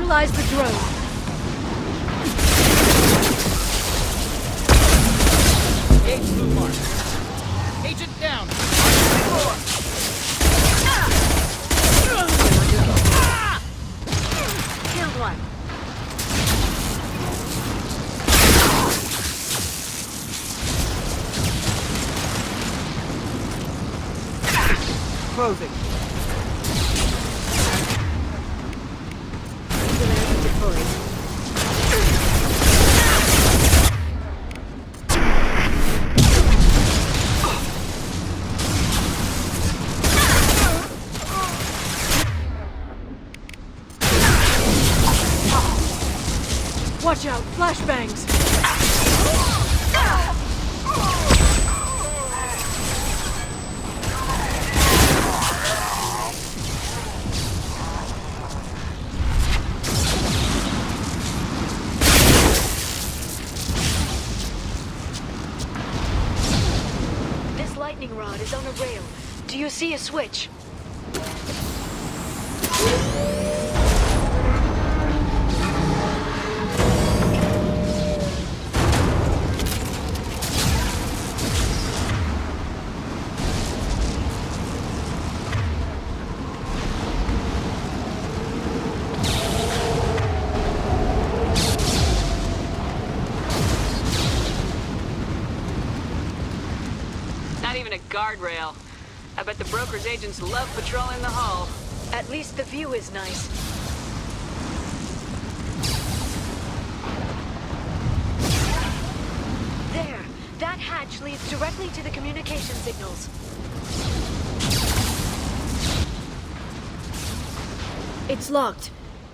Neutralize the drone. Engage blue mark. Agent down. Killed one. Closing. Singularity deployed. Watch out! Flashbangs! This lightning rod is on a rail. Do you see a switch? Not even a guardrail. I bet the broker's agents love patrolling the hull. At least the view is nice. There! That hatch leads directly to the communication signals. It's locked.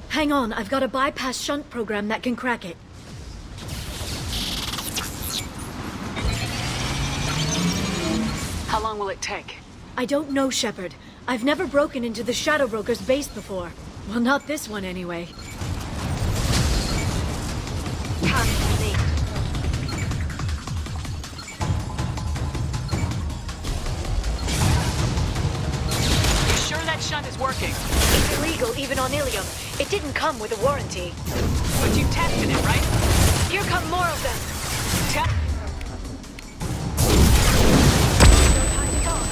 Hang on, I've got a bypass shunt program that can crack it. How long will it take? I don't know, Shepard. I've never broken into the Shadow Broker's base before. Well, not this one anyway. Come with me. You sure that shunt is working? It's illegal even on Ilium. It didn't come with a warranty. But you tested it, right? Here come more of them. Test. No time to talk.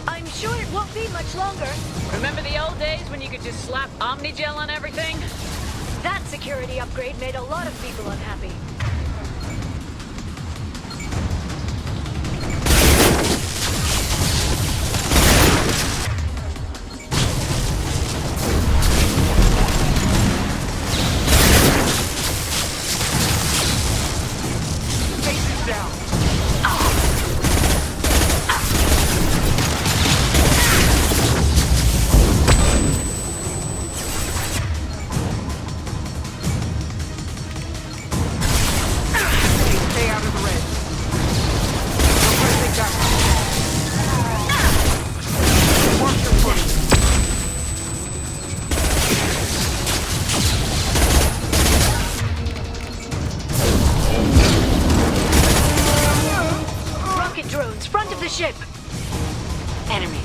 I'm sure it won't be much longer. Remember the old days when you could just slap Omnigel on everything? That security upgrade made a lot of people unhappy. Faces down. Stay out of the red. Requesting backup. Mark your footing. Rocket drones, front of the ship. Enemy.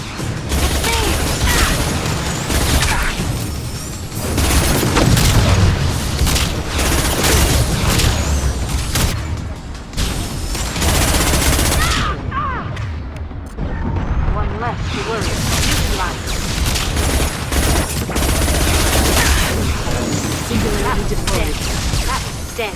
One left to worry. Singularity deployed. That's dead.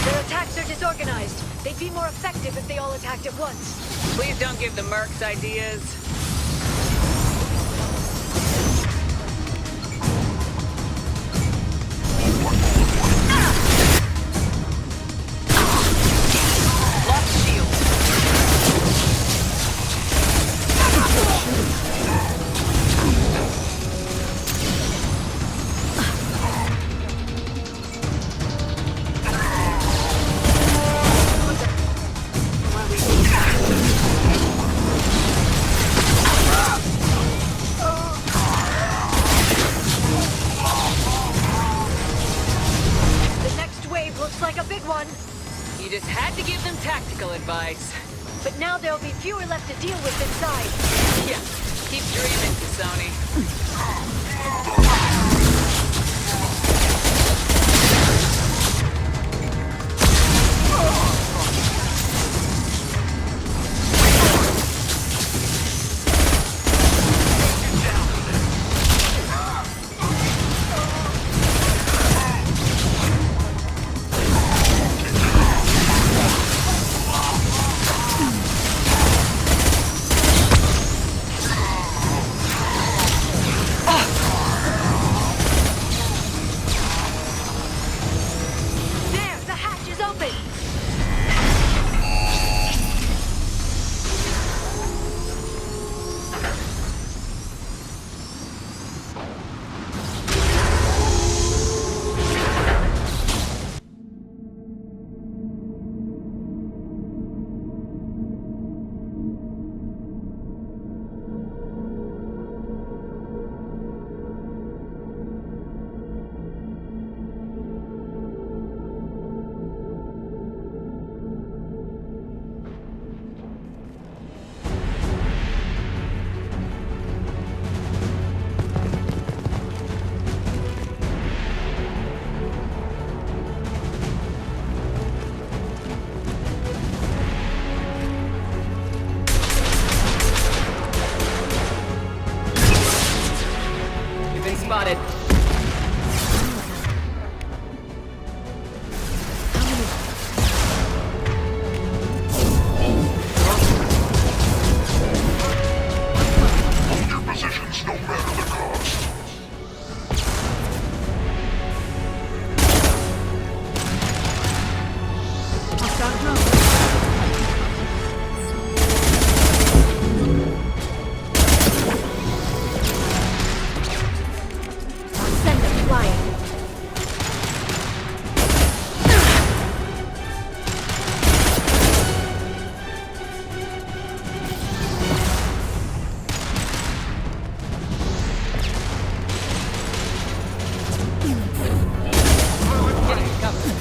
Their attacks are disorganized. They'd be more effective if they all attacked at once. Please don't give the mercs ideas. tactical advice. But now there'll be fewer left to deal with inside. Yeah, keep dreaming, Sony. There, the hatch is open. You've been spotted. Hold your positions no matter the cost. Hostile drone. Send them flying. Getting covered.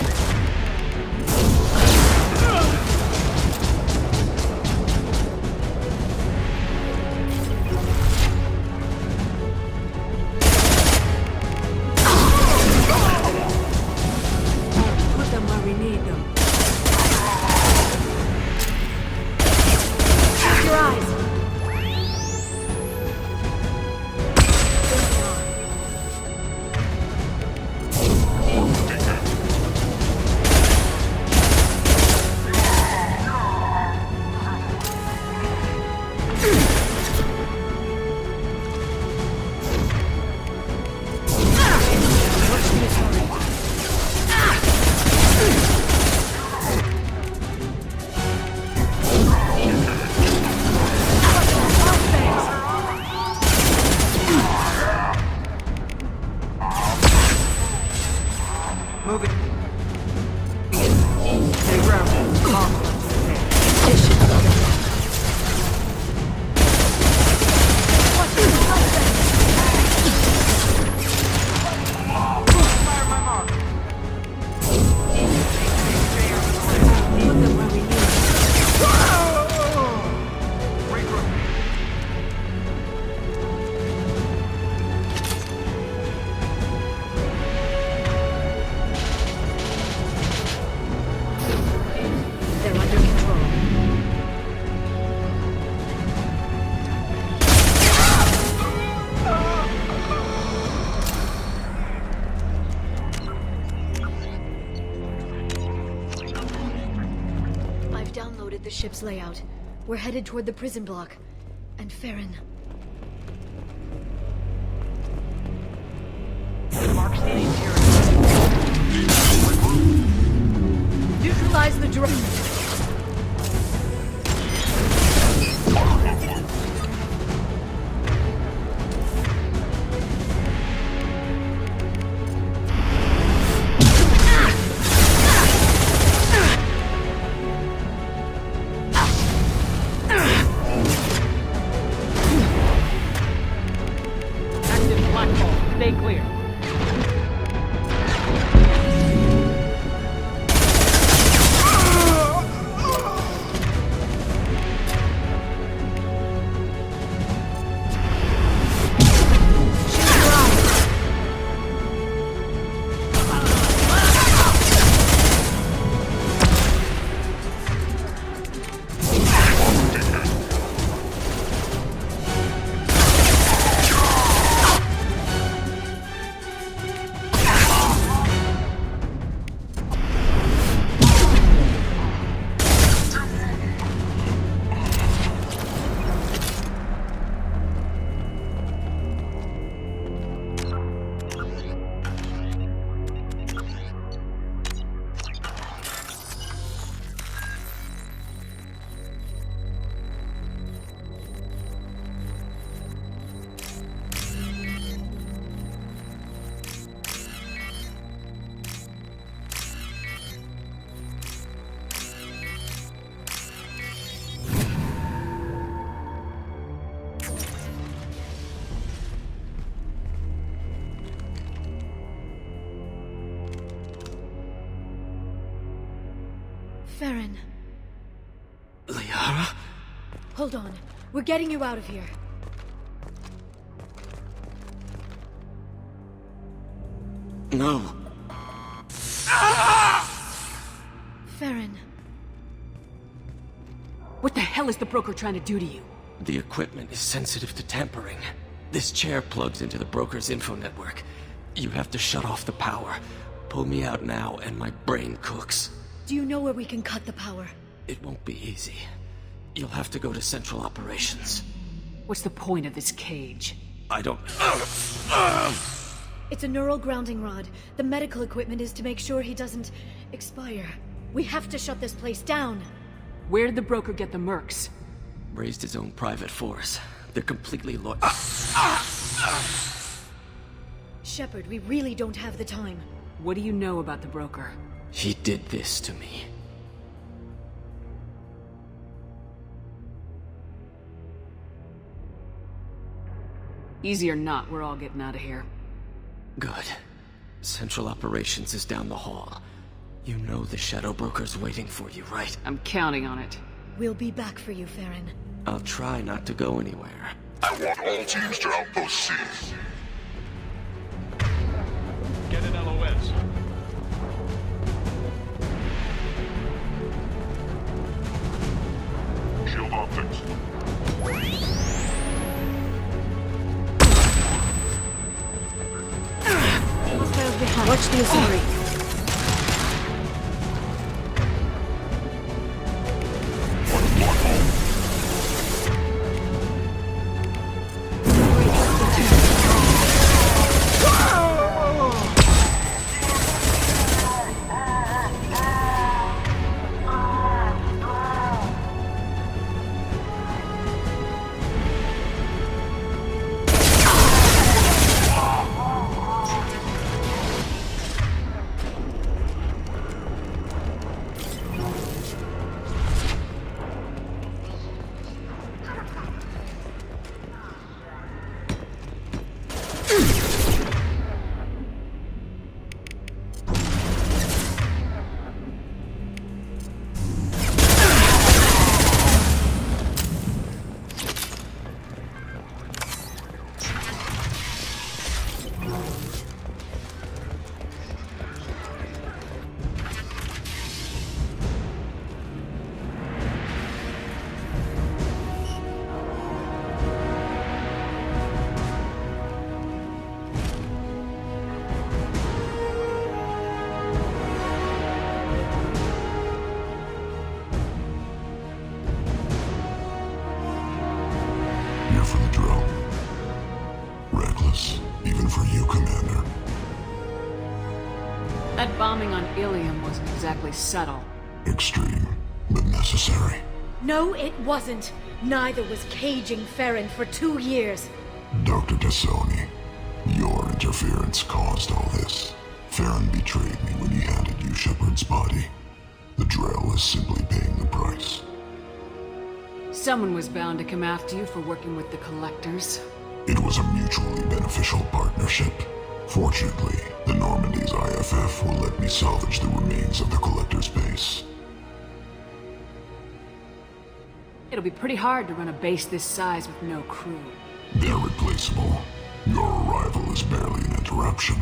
Put them where we need them. Shut your eyes. Moving. Stay grounded. Fire my mark. Put them where we need them. Regroup. They're under control. I've downloaded the ship's layout. We're headed toward the prison block. And Farron. Marks the interior. Neutralize the drone. Active black hole. Stay clear. Farron, Liara? hold on. We're getting you out of here. No. Farron. What the hell is the broker trying to do to you? The equipment is sensitive to tampering. This chair plugs into the broker's info network. You have to shut off the power. Pull me out now and my brain cooks. Do you know where we can cut the power? It won't be easy. You'll have to go to Central Operations. What's the point of this cage? I don't... It's a neural grounding rod. The medical equipment is to make sure he doesn't expire. We have to shut this place down. Where did the broker get the mercs? Raised his own private force. They're completely Shepard, we really don't have the time. What do you know about the broker? He did this to me. Easy or not, we're all getting out of here. Good. Central Operations is down the hall. You know the Shadow Broker's waiting for you, right? I'm counting on it. We'll be back for you, Farron. I'll try not to go anywhere. I want all teams to Outpost C. Get an LOS. Shield optics. Hostiles behind. Watch the asari. Here for the drill. Reckless, even for you, Commander. That bombing on Ilium wasn't exactly subtle. Extreme, but necessary. No, it wasn't. Neither was caging Farron for 2 years. Dr. Tassoni, your interference caused all this. Farron betrayed me when he handed you Shepard's body. The drill is simply paying the price. Someone was bound to come after you for working with the Collectors. It was a mutually beneficial partnership. Fortunately, the Normandy's IFF will let me salvage the remains of the Collector's base. It'll be pretty hard to run a base this size with no crew. They're replaceable. Your arrival is barely an interruption.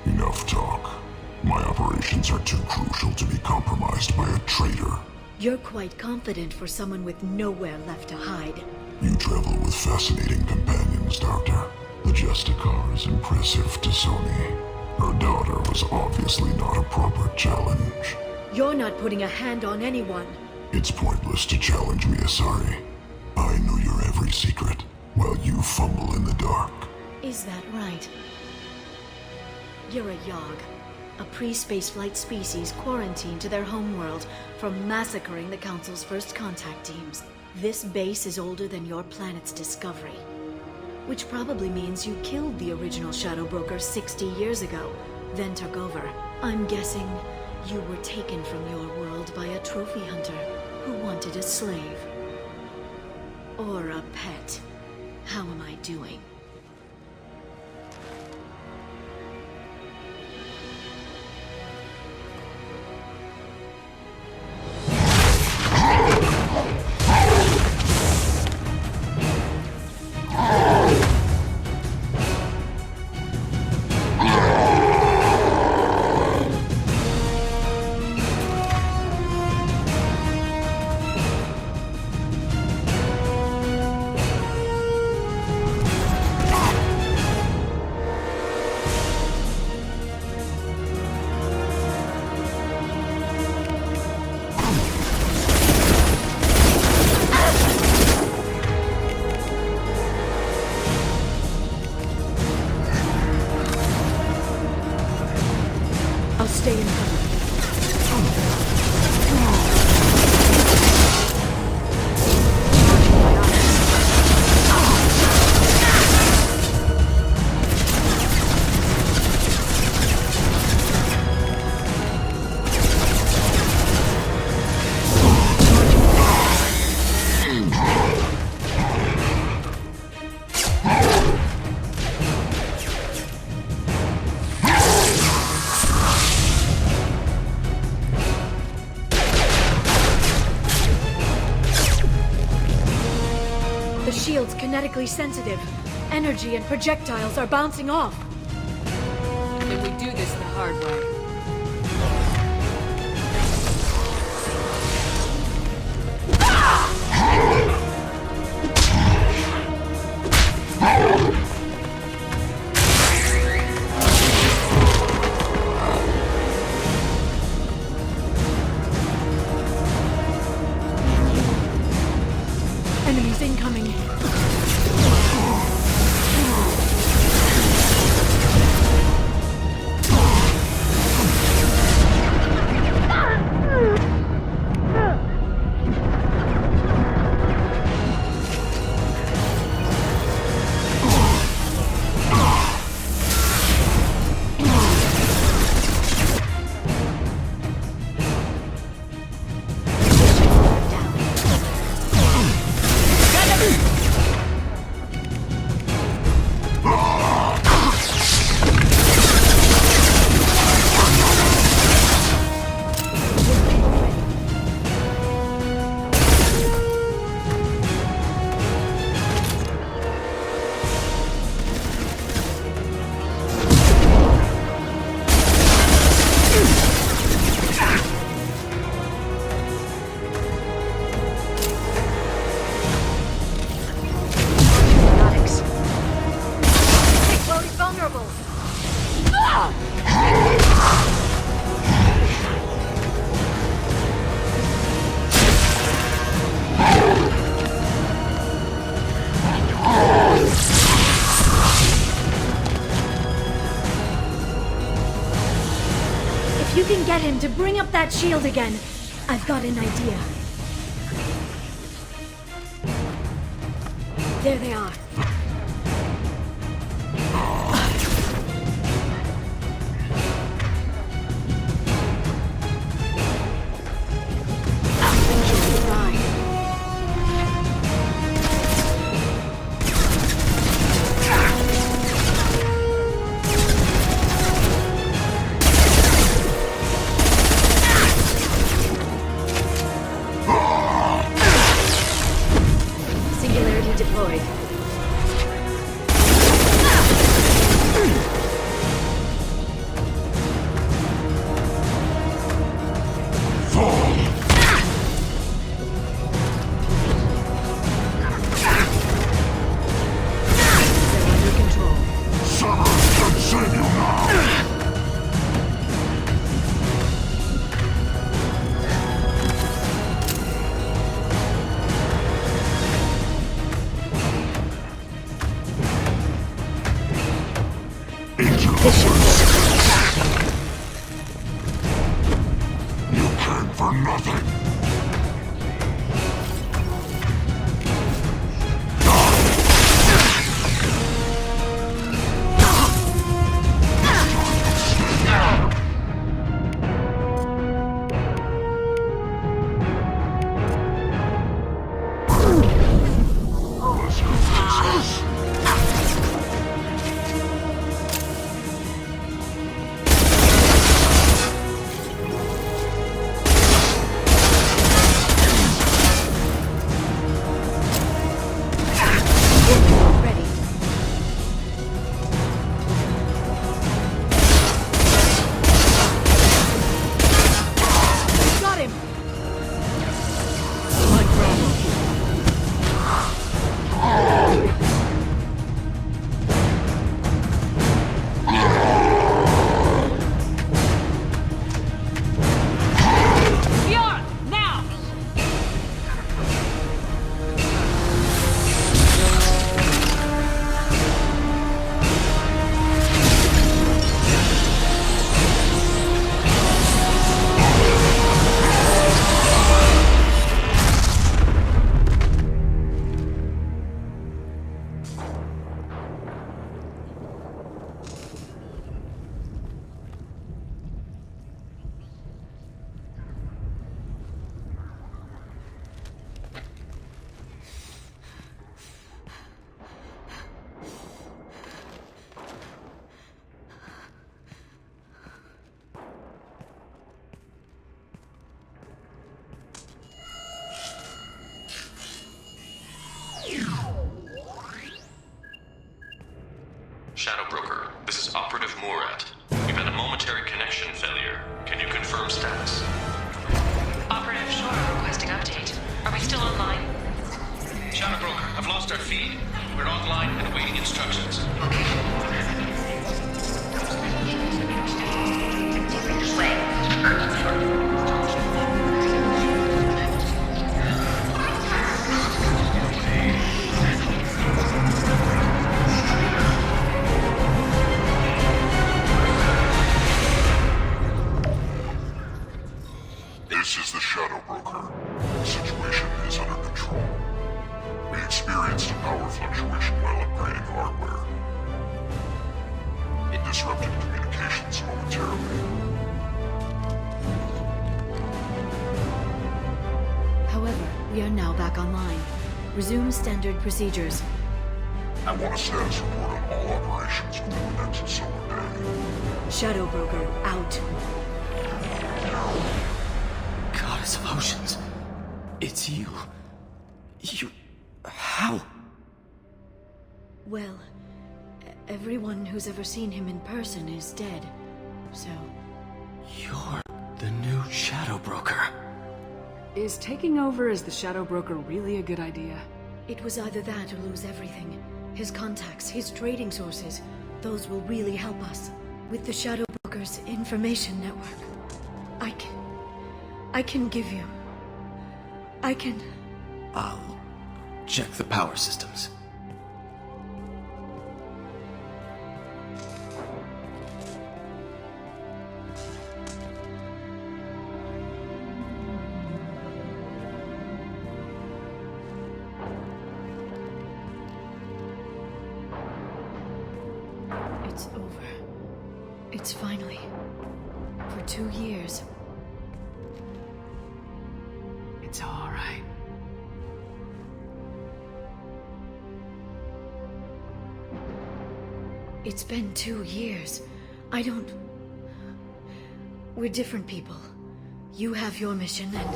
Enough talk. My operations are too crucial to be compromised by a traitor. You're quite confident for someone with nowhere left to hide. You travel with fascinating companions, Doctor. The Justicar is impressive to Sony. Her daughter was obviously not a proper challenge. You're not putting a hand on anyone. It's pointless to challenge me, Asari. I know your every secret, while you fumble in the dark. Is that right? You're a Yogg, a pre-spaceflight species quarantined to their homeworld from massacring the Council's first contact teams. This base is older than your planet's discovery, which probably means you killed the original Shadow Broker 60 years ago, then took over. I'm guessing you were taken from your world by a trophy hunter who wanted a slave. Or a pet. How am I doing? shield's kinetically sensitive. Energy and projectiles are bouncing off. Then we do this the hard way. Enemies incoming. You can get him to bring up that shield again. I've got an idea. There they are. Singularity deployed. They're under control. Cerberus can save you now! You came for nothing. lost our feed. We're online and awaiting instructions. This is the Shadow Broker. The situation is under control. We experienced a power fluctuation while upgrading hardware. It disrupted communications momentarily. However, we are now back online. Resume standard procedures. I want a status report on all operations within the next solar day. Shadow Broker, out. Goddess of Oceans. It's you. How? Well, everyone who's ever seen him in person is dead. So, You're the new Shadow Broker. Is taking over as the Shadow Broker really a good idea? it was either that or lose everything. His contacts, his trading sources, those will really help us. With the Shadow Broker's information network, I can give you... I'll check the power systems. It's over. It's finally... For 2 years. It's all right. It's been 2 years. I don't... We're different people. You have your mission and...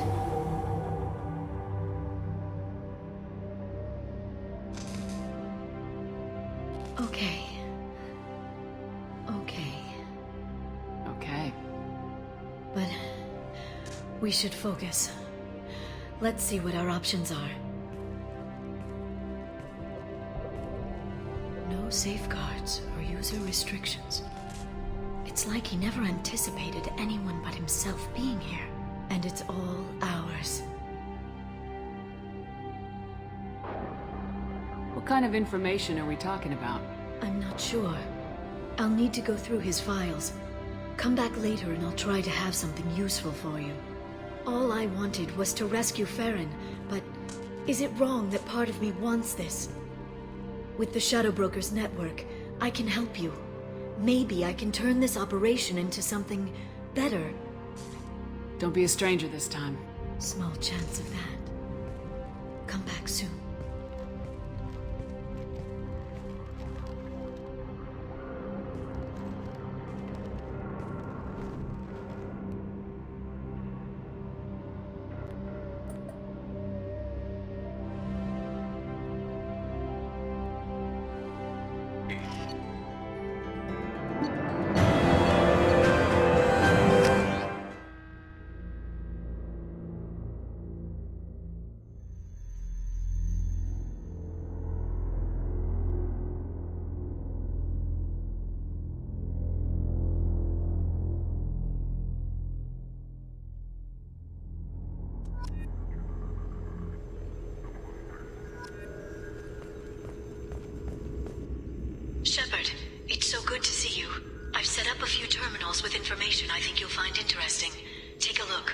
Okay. Okay. Okay. But... we should focus. Let's see what our options are. No safeguards or user restrictions. It's like he never anticipated anyone but himself being here. And it's all ours. What kind of information are we talking about? I'm not sure. I'll need to go through his files. Come back later and I'll try to have something useful for you. All I wanted was to rescue Farron, but is it wrong that part of me wants this? With the Shadow Broker's network, I can help you. Maybe I can turn this operation into something better. Don't be a stranger this time. Small chance of that. Come back soon. Shepard, it's so good to see you. I've set up a few terminals with information I think you'll find interesting. Take a look.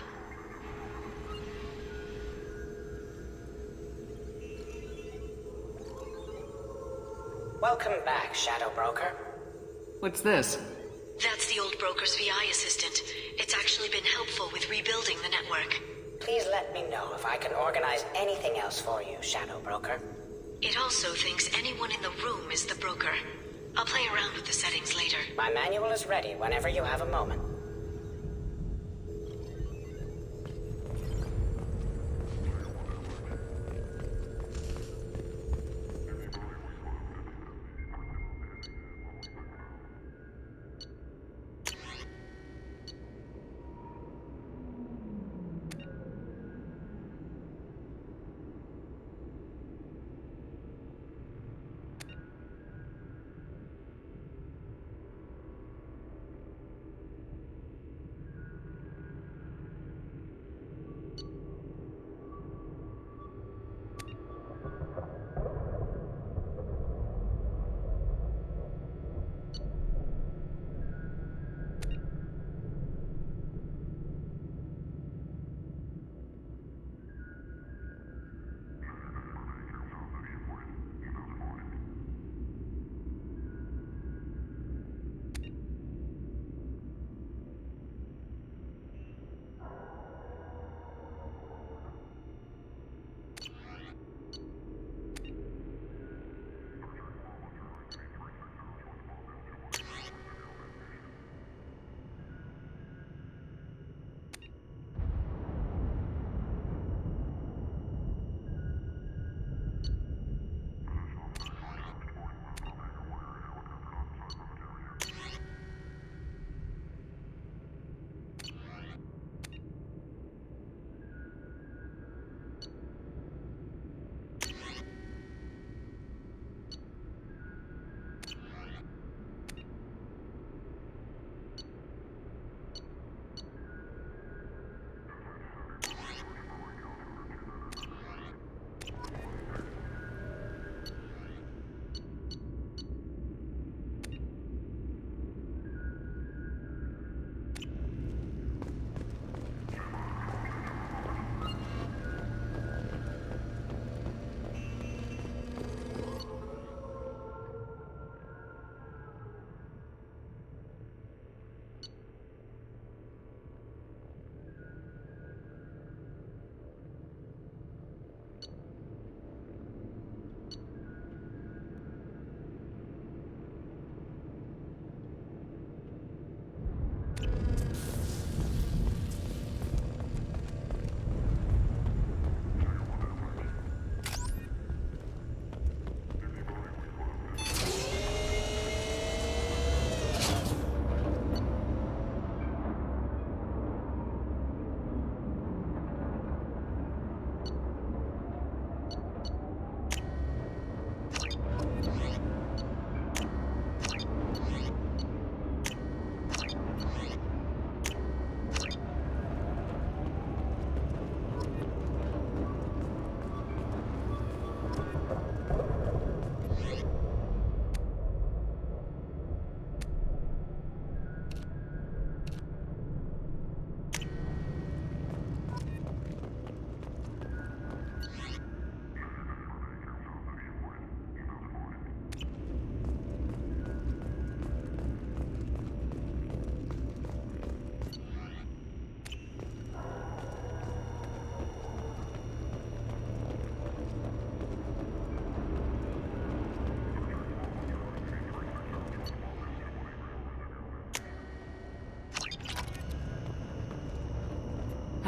Welcome back, Shadow Broker. What's this? That's the old broker's VI assistant. It's actually been helpful with rebuilding the network. Please let me know if I can organize anything else for you, Shadow Broker. It also thinks anyone in the room is the broker. I'll play around with the settings later. My manual is ready whenever you have a moment.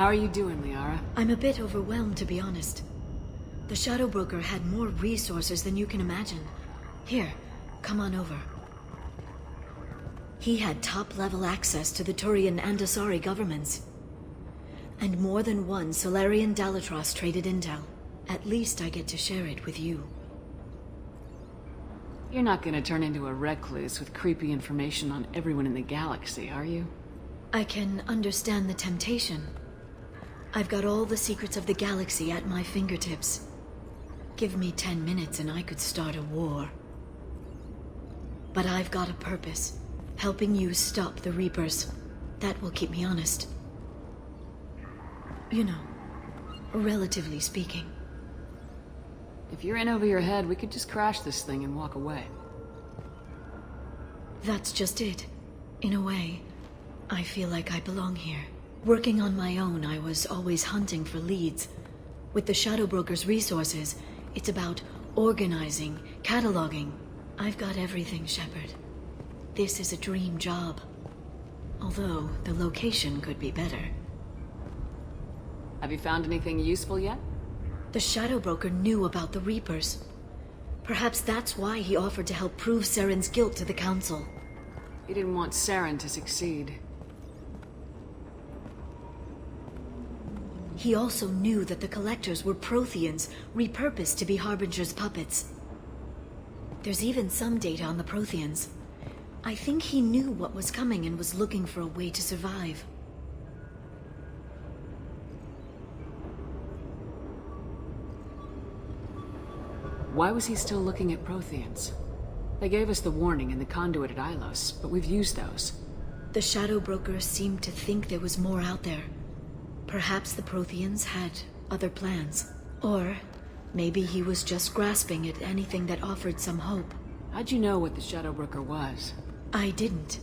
How are you doing, Liara? I'm a bit overwhelmed, to be honest. The Shadow Broker had more resources than you can imagine. Here, come on over. He had top-level access to the Turian and Asari governments. And more than one Solarian Dalatros traded intel. At least I get to share it with you. You're not gonna turn into a recluse with creepy information on everyone in the galaxy, are you? I can understand the temptation. I've got all the secrets of the galaxy at my fingertips. Give me 10 minutes and I could start a war. But I've got a purpose. Helping you stop the Reapers. That will keep me honest. You know, relatively speaking. If you're in over your head, we could just crash this thing and walk away. That's just it. In a way, I feel like I belong here. Working on my own, I was always hunting for leads. With the Shadow Broker's resources, it's about organizing, cataloging. I've got everything, Shepard. This is a dream job. Although, the location could be better. Have you found anything useful yet? The Shadow Broker knew about the Reapers. Perhaps that's why he offered to help prove Saren's guilt to the Council. He didn't want Saren to succeed. He also knew that the Collectors were Protheans, repurposed to be Harbinger's puppets. There's even some data on the Protheans. I think he knew what was coming and was looking for a way to survive. Why was he still looking at Protheans? They gave us the warning in the conduit at Ilos, but we've used those. The Shadow Broker seemed to think there was more out there. Perhaps the Protheans had other plans. Or maybe he was just grasping at anything that offered some hope. How'd you know what the Shadow Broker was? I didn't.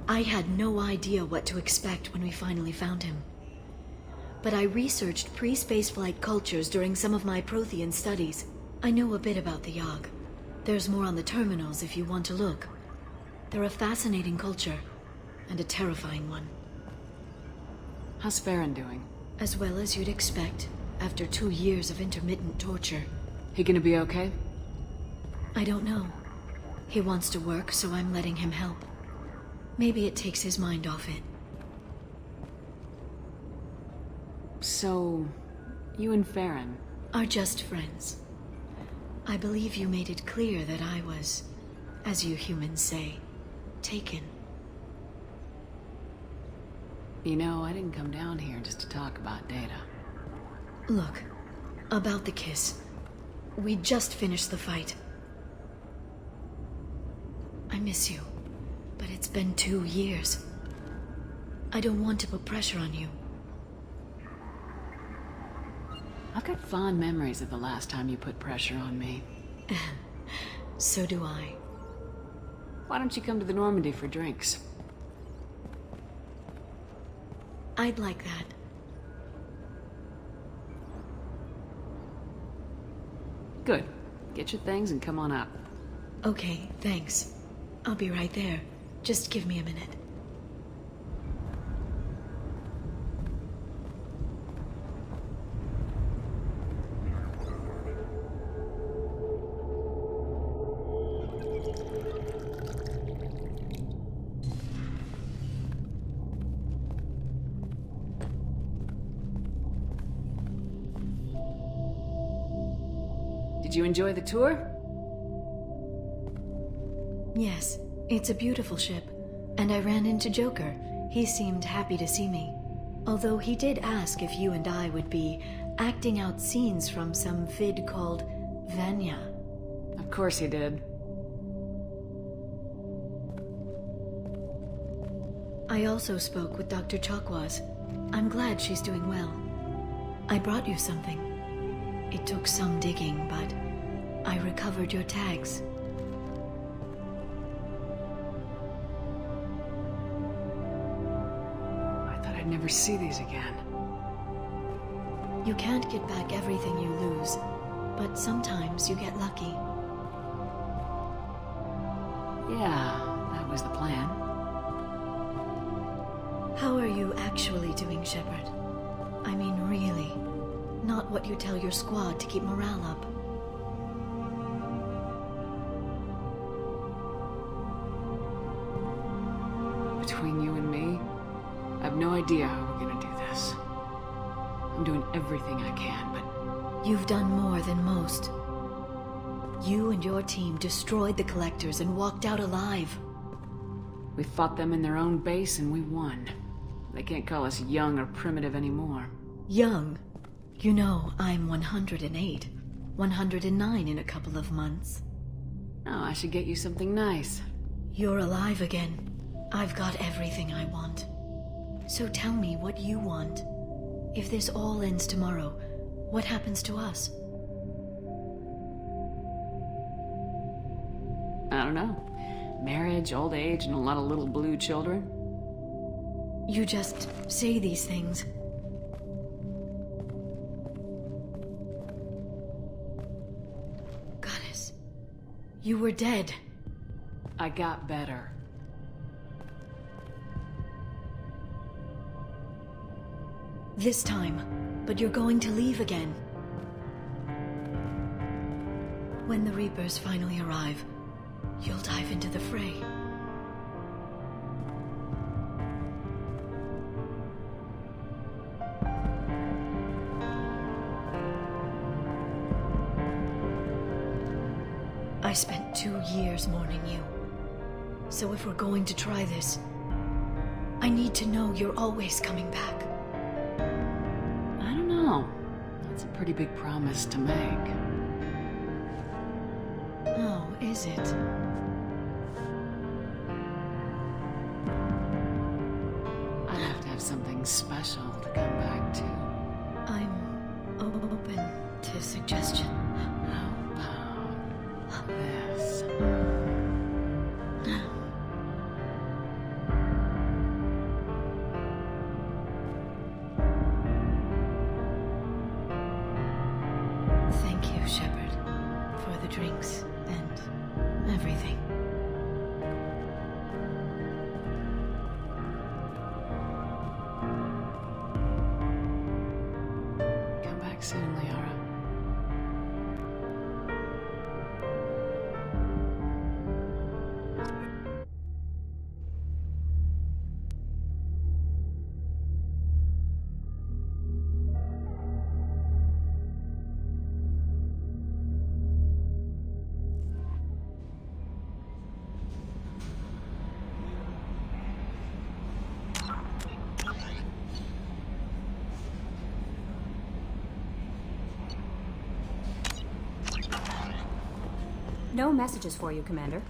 I had no idea what to expect when we finally found him. But I researched pre-spaceflight cultures during some of my Prothean studies. I know a bit about the Yogg. There's more on the terminals if you want to look. They're a fascinating culture, and a terrifying one. How's Farron doing? As well as you'd expect, after 2 years of intermittent torture. He gonna be okay? I don't know. He wants to work, so I'm letting him help. Maybe it takes his mind off it. So, you and Farron are just friends. I believe you made it clear that I was, as you humans say, taken. You know, I didn't come down here just to talk about Data. Look, about the kiss. We just finished the fight. I miss you, but it's been 2 years. I don't want to put pressure on you. I've got fond memories of the last time you put pressure on me. So do I. Why don't you come to the Normandy for drinks? I'd like that. Good. Get your things and come on up. Okay, thanks. I'll be right there. Just give me a minute. Did you enjoy the tour? Yes, it's a beautiful ship. And I ran into Joker. He seemed happy to see me. Although he did ask if you and I would be acting out scenes from some vid called Vanya. Of course he did. I also spoke with Dr. Chakwas. I'm glad she's doing well. I brought you something. It took some digging, but I recovered your tags. I thought I'd never see these again. You can't get back everything you lose, but sometimes you get lucky. Yeah, that was the plan. How are you actually doing, Shepard? I mean, really. Not what you tell your squad to keep morale up. Between you and me, I have no idea how we're gonna do this. I'm doing everything I can, but You've done more than most. You and your team destroyed the Collectors and walked out alive. we fought them in their own base and we won. They can't call us young or primitive anymore. Young. You know, I'm 108. 109 in a couple of months. Oh, I should get you something nice. You're alive again. I've got everything I want. So tell me what you want. If this all ends tomorrow, what happens to us? I don't know. Marriage, old age, and a lot of little blue children. You just say these things. Goddess, you were dead. I got better. This time, but you're going to leave again. When the Reapers finally arrive, you'll dive into the fray. I spent 2 years mourning you. So if we're going to try this, I need to know you're always coming back. I don't know. That's a pretty big promise to make. Oh, is it? I'd have to have something special to come back to. I'm open to suggestion. How about this? Thank you, Shepard, for the drinks and everything. Come back soon, Liara. No messages for you, Commander.